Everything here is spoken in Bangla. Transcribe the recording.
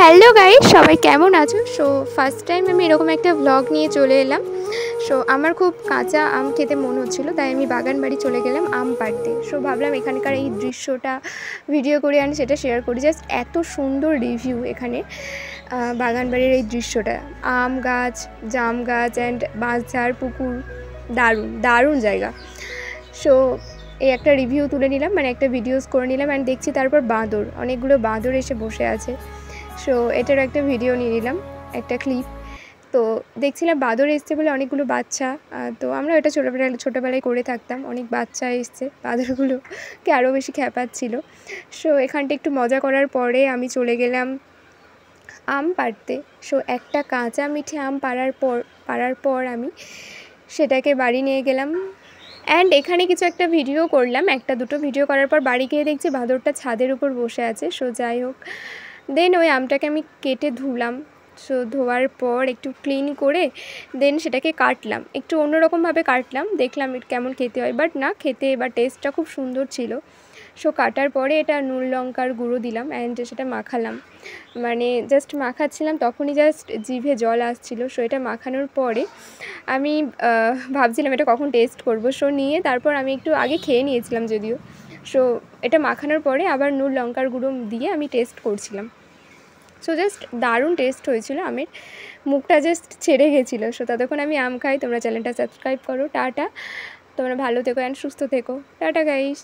হ্যালো গাইস, সবাই কেমন আছো? সো ফার্স্ট টাইম আমি এরকম একটা ব্লগ নিয়ে চলে এলাম। সো আমার খুব কাঁচা আম খেতে মন হচ্ছিলো, তাই আমি বাগান বাড়ি চলে গেলাম আম পাড়তে। সো ভাবলাম এখানকার এই দৃশ্যটা ভিডিও করে আনি, সেটা শেয়ার করি। জাস্ট এত সুন্দর রিভিউ এখানে বাগান বাড়ির এই দৃশ্যটা, আম গাছ, জাম গাছ অ্যান্ড বাঁশঝাড়, পুকুর, দারুণ দারুণ জায়গা। সো এই একটা রিভিউ তুলে নিলাম, মানে একটা ভিডিওস করে নিলাম। অ্যান্ড দেখছি তারপর বাঁদর, অনেকগুলো বাঁদর এসে বসে আছে। সো এটারও একটা ভিডিও নিয়ে নিলাম, একটা ক্লিপ। তো দেখছিলাম বাঁদর এসছে বলে অনেকগুলো বাচ্চা, তো আমরা এটা ছোটোবেলায় করে থাকতাম। অনেক বাচ্চা এসছে, বাঁদরগুলোকে আরও বেশি খ্যাপাচ্ছিল। সো এখানটা একটু মজা করার পরে আমি চলে গেলাম আম পাড়তে। সো একটা কাঁচা মিঠে আম পাড়ার পর আমি সেটাকে বাড়ি নিয়ে গেলাম। অ্যান্ড এখানে কিছু একটা ভিডিও করলাম, একটা দুটো ভিডিও করার পর বাড়ি গিয়ে দেখছি বাঁদরটা ছাদের উপর বসে আছে। সো যাই হোক, দেন ওই আমটাকে আমি কেটে ধুলাম। সো ধোয়ার পর একটু ক্লিন করে দেন সেটাকে কাটলাম, একটু অন্যরকমভাবে কাটলাম, দেখলাম কেমন খেতে হয়। বাট না, খেতে বা টেস্টটা খুব সুন্দর ছিল। সো কাটার পরে এটা নুন লঙ্কার গুঁড়ো দিলাম অ্যান্ড সেটা মাখালাম। মানে জাস্ট মাখাচ্ছিলাম, তখনই জাস্ট জিভে জল আসছিলো। সো এটা মাখানোর পরে আমি ভাবছিলাম এটা কখন টেস্ট করব। সো নিয়ে তারপর আমি একটু আগে খেয়ে নিয়েছিলাম যদিও। সো এটা মাখানোর পরে আবার নুন লঙ্কার গুঁড়ো দিয়ে আমি টেস্ট করছিলাম। সো জাস্ট দারুণ টেস্ট হয়েছিল, আমের মুখটা জাস্ট ছেড়ে গেছিলো। সো ততক্ষণ আমি আম খাই। তোমরা চ্যানেলটা সাবস্ক্রাইব করো। টাটা, তোমরা ভালো থেকো অ্যান্ড সুস্থ থেকো। Tata guys.